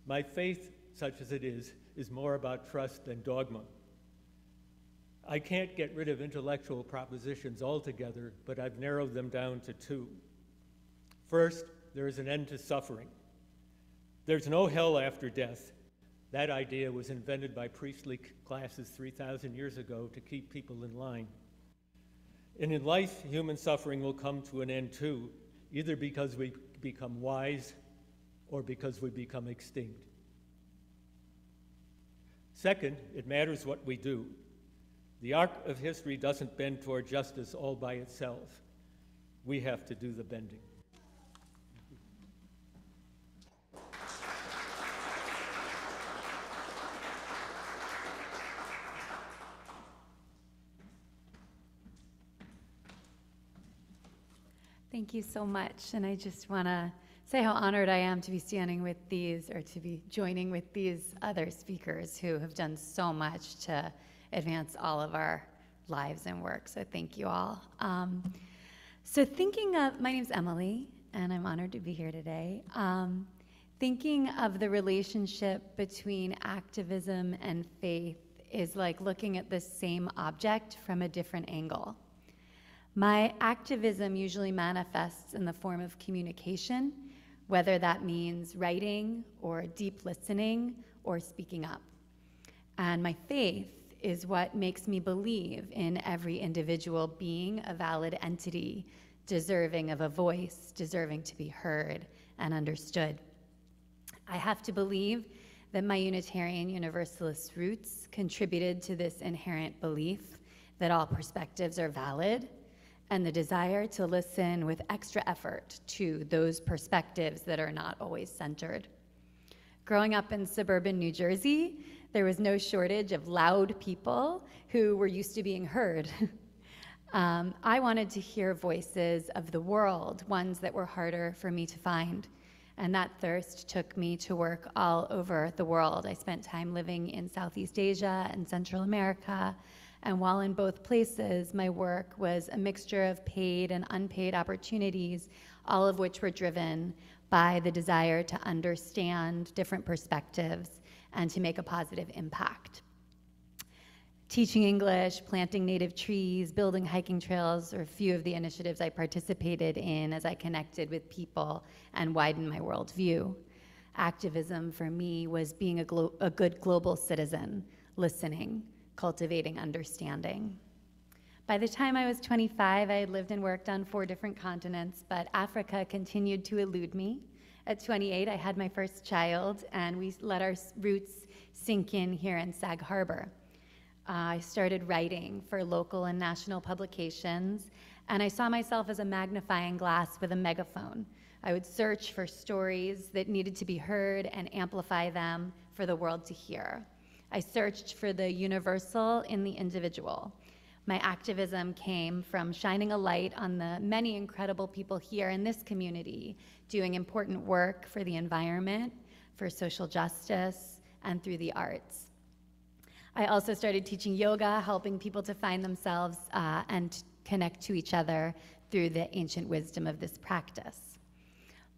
My faith, such as it is more about trust than dogma. I can't get rid of intellectual propositions altogether, but I've narrowed them down to two. First, there is an end to suffering. There's no hell after death. That idea was invented by priestly classes 3,000 years ago to keep people in line. And in life, human suffering will come to an end too, either because we become wise or because we become extinct. Second, it matters what we do. The arc of history doesn't bend toward justice all by itself. We have to do the bending. Thank you so much. And I just want to say how honored I am to be standing with these, or to be joining with these other speakers who have done so much to advance all of our lives and work. So thank you all. So thinking of, my name's Emily, and I'm honored to be here today. Thinking of the relationship between activism and faith is like looking at the same object from a different angle. My activism usually manifests in the form of communication, whether that means writing or deep listening or speaking up. And my faith is what makes me believe in every individual being a valid entity, deserving of a voice, deserving to be heard and understood. I have to believe that my Unitarian Universalist roots contributed to this inherent belief that all perspectives are valid, and the desire to listen with extra effort to those perspectives that are not always centered. Growing up in suburban New Jersey, there was no shortage of loud people who were used to being heard. I wanted to hear voices of the world, ones that were harder for me to find. And that thirst took me to work all over the world. I spent time living in Southeast Asia and Central America. And while in both places, my work was a mixture of paid and unpaid opportunities, all of which were driven by the desire to understand different perspectives and to make a positive impact. Teaching English, planting native trees, building hiking trails are a few of the initiatives I participated in as I connected with people and widened my worldview. Activism for me was being a good global citizen, listening, cultivating understanding. By the time I was 25, I had lived and worked on 4 different continents, but Africa continued to elude me. At 28, I had my first child, and we let our roots sink in here in Sag Harbor. I started writing for local and national publications, and I saw myself as a magnifying glass with a megaphone. I would search for stories that needed to be heard and amplify them for the world to hear. I searched for the universal in the individual. My activism came from shining a light on the many incredible people here in this community doing important work for the environment, for social justice, and through the arts. I also started teaching yoga, helping people to find themselves and connect to each other through the ancient wisdom of this practice.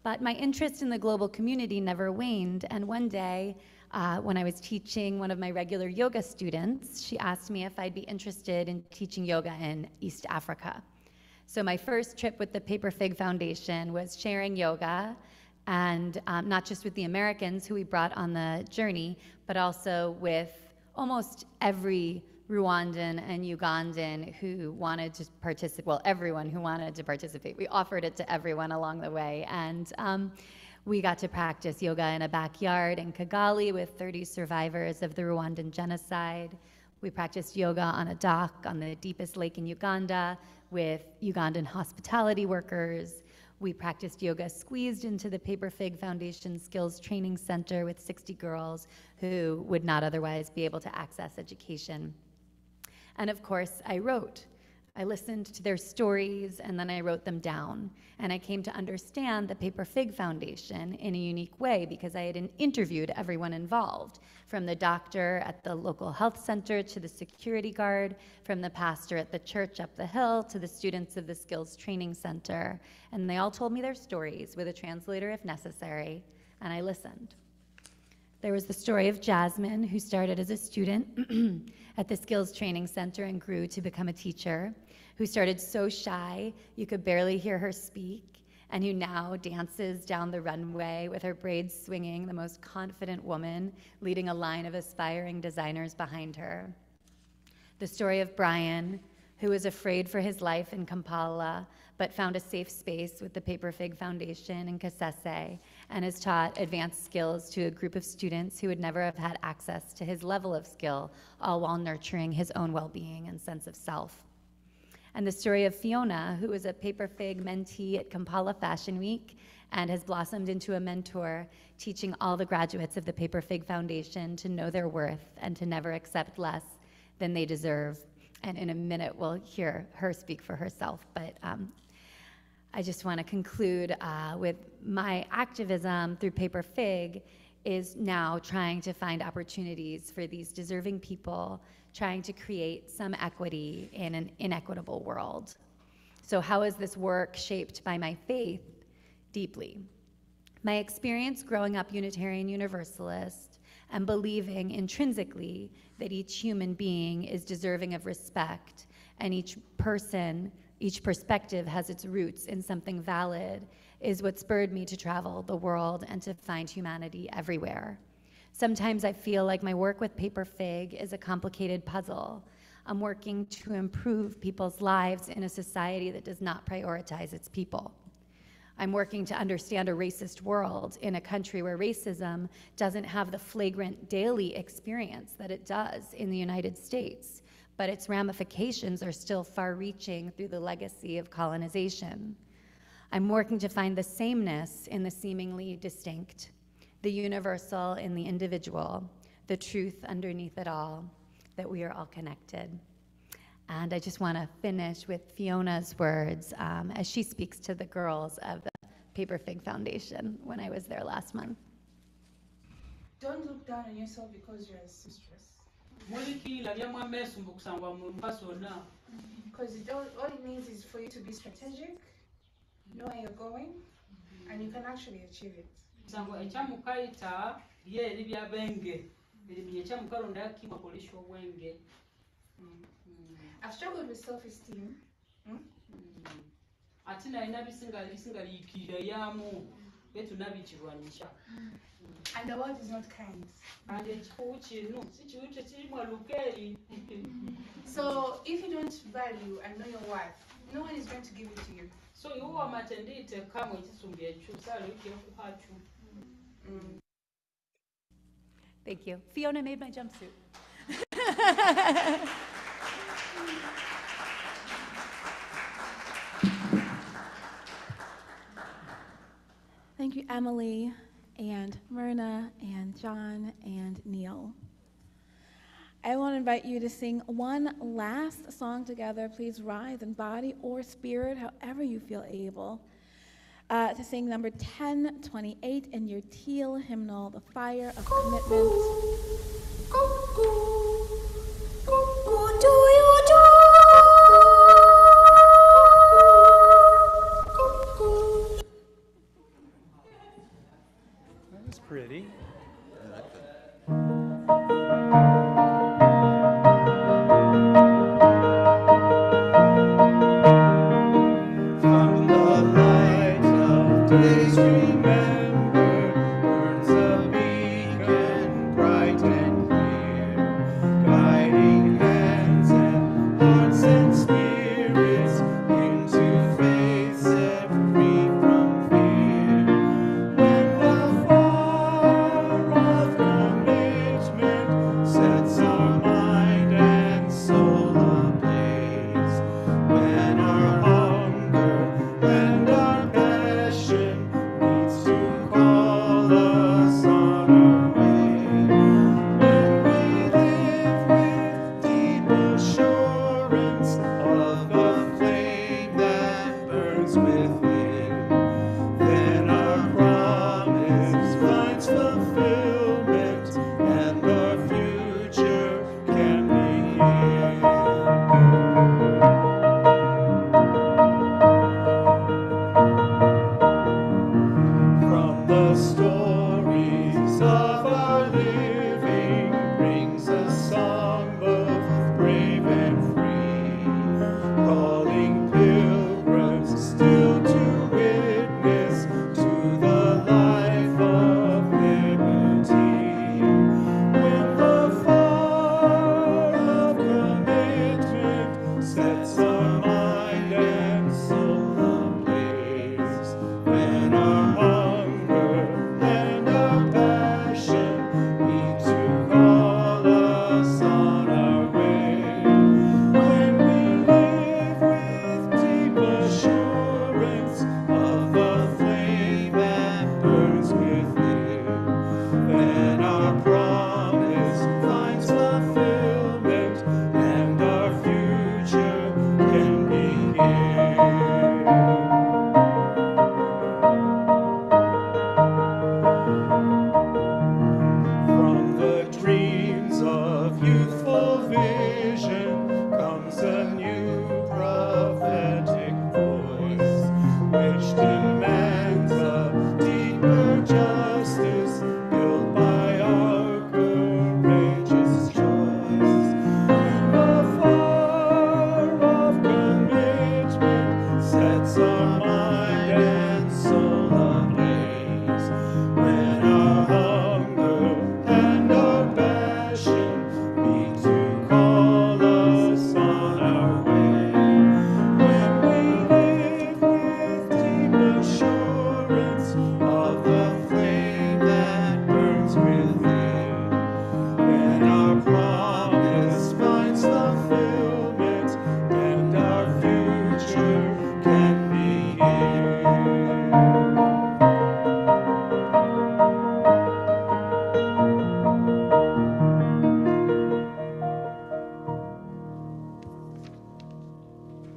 But my interest in the global community never waned, and one day When I was teaching one of my regular yoga students, she asked me if I'd be interested in teaching yoga in East Africa. So my first trip with the Paper Fig Foundation was sharing yoga, and not just with the Americans who we brought on the journey, but also with almost every Rwandan and Ugandan who wanted to participate, well, everyone who wanted to participate. We offered it to everyone along the way. And we got to practice yoga in a backyard in Kigali with 30 survivors of the Rwandan genocide. We practiced yoga on a dock on the deepest lake in Uganda with Ugandan hospitality workers. We practiced yoga squeezed into the Paper Fig Foundation Skills Training Center with 60 girls who would not otherwise be able to access education. And of course, I wrote. I listened to their stories and then I wrote them down. And I came to understand the Paper Fig Foundation in a unique way because I had interviewed everyone involved, from the doctor at the local health center to the security guard, from the pastor at the church up the hill to the students of the Skills Training Center. And they all told me their stories with a translator if necessary, and I listened. There was the story of Jasmine, who started as a student at the Skills Training Center and grew to become a teacher, who started so shy you could barely hear her speak, and who now dances down the runway with her braids swinging, the most confident woman, leading a line of aspiring designers behind her. The story of Brian, who was afraid for his life in Kampala, but found a safe space with the Paper Fig Foundation in Kasese, and has taught advanced skills to a group of students who would never have had access to his level of skill, all while nurturing his own well-being and sense of self. And the story of Fiona, who was a Paper Fig mentee at Kampala Fashion Week and has blossomed into a mentor, teaching all the graduates of the Paper Fig Foundation to know their worth and to never accept less than they deserve. And in a minute, we'll hear her speak for herself. But I just want to conclude with my activism through Paper Fig is now trying to find opportunities for these deserving people, trying to create some equity in an inequitable world. So how is this work shaped by my faith? Deeply. My experience growing up Unitarian Universalist and believing intrinsically that each human being is deserving of respect and each person, each perspective has its roots in something valid is what spurred me to travel the world and to find humanity everywhere. Sometimes I feel like my work with Paper Fig is a complicated puzzle. I'm working to improve people's lives in a society that does not prioritize its people. I'm working to understand a racist world in a country where racism doesn't have the flagrant daily experience that it does in the United States, but its ramifications are still far-reaching through the legacy of colonization. I'm working to find the sameness in the seemingly distinct, the universal in the individual, the truth underneath it all, that we are all connected. And I just want to finish with Fiona's words as she speaks to the girls of the Paper Fig Foundation when I was there last month. Don't look down on yourself because you're a seamstress. Because all it means is for you to be strategic, know where you're going, and you can actually achieve it. I've struggled with self-esteem. And the world is not kind. So if you don't value and know your worth, no one is going to give it to you. Thank you. Fiona made my jumpsuit. Thank you, Emily, and Myrna, and John, and Neil. I want to invite you to sing one last song together. Please rise in body or spirit, however you feel able, to sing number 1028 in your teal hymnal, The Fire of Commitment. That was pretty.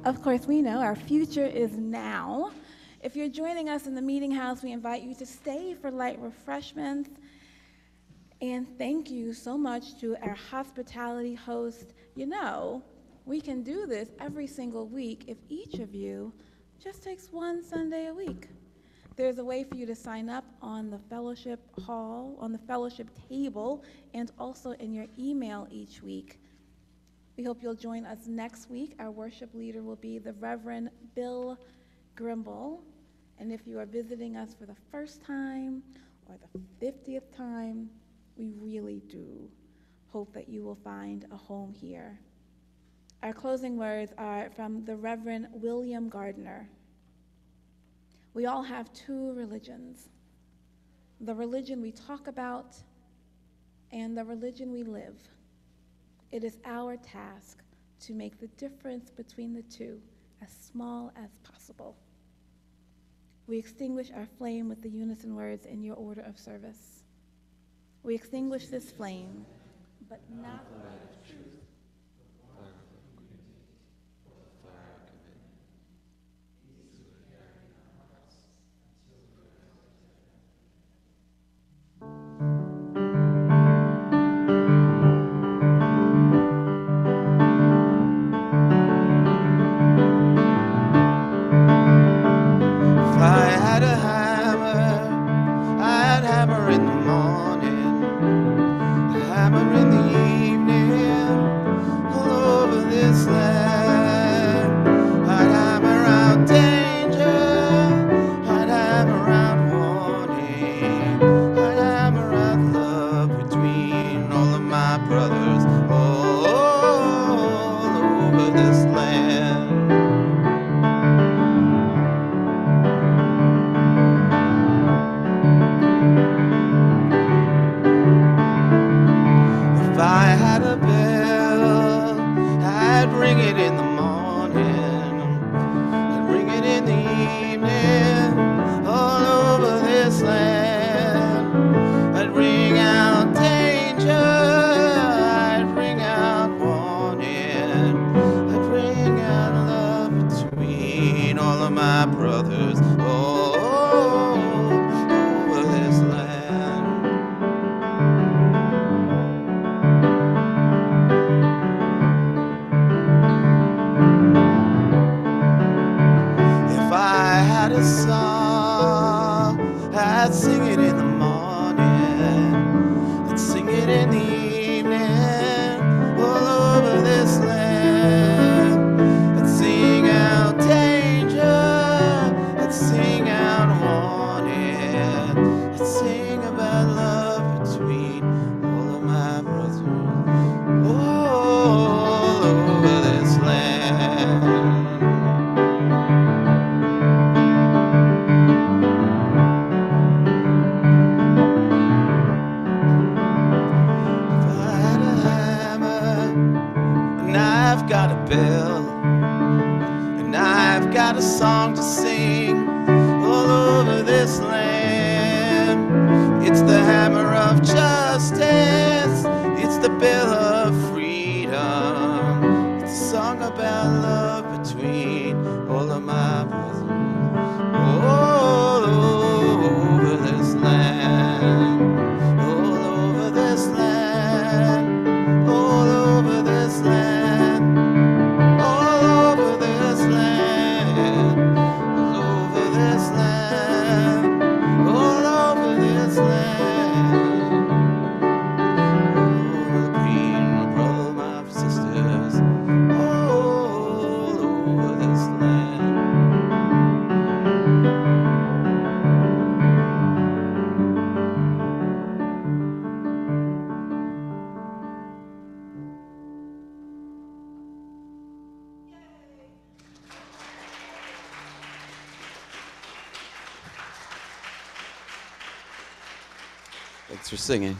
Of course, we know our future is now. If you're joining us in the meeting house, we invite you to stay for light refreshments. And thank you so much to our hospitality host. You know, we can do this every single week if each of you just takes one Sunday a week. There's a way for you to sign up on the fellowship hall, on the fellowship table, and also in your email each week. We hope you'll join us next week. Our worship leader will be the Reverend Bill Grimble. And if you are visiting us for the first time or the 50th time, we really do hope that you will find a home here. Our closing words are from the Reverend William Gardner. We all have two religions, the religion we talk about and the religion we live. It is our task to make the difference between the two as small as possible. We extinguish our flame with the unison words in your order of service. We extinguish this flame, but not the light of truth. If I had a hammer, I'd hammer in the morning, a hammer in the evening, all over this land. I'd hammer out danger, I'd hammer out warning, I'd hammer out love between all of my brothers all over this land. If I had a bell, I'd ring it in the morning, I'd ring it in the evening, all over this land. I'd ring out danger, I'd ring out warning, I'd ring out love between all of my brothers all over this land. If I had a song, I'd sing it in the morning, I'd sing it in the evening, all over this land. I'd sing out danger, I'd sing out warning, I'd sing about love between all of my brothers all over this land. If I had a hammer, and I've got a bell, and I've got a song to sing all over this land. It's the hammer of justice, it's the bell of freedom, it's a song about love between all of my brothers all over this land. All over this land, all over this land, all over this land, all over this land, all over this land. Oh, the queen, my brother, my sisters, all over this land. Thanks for singing.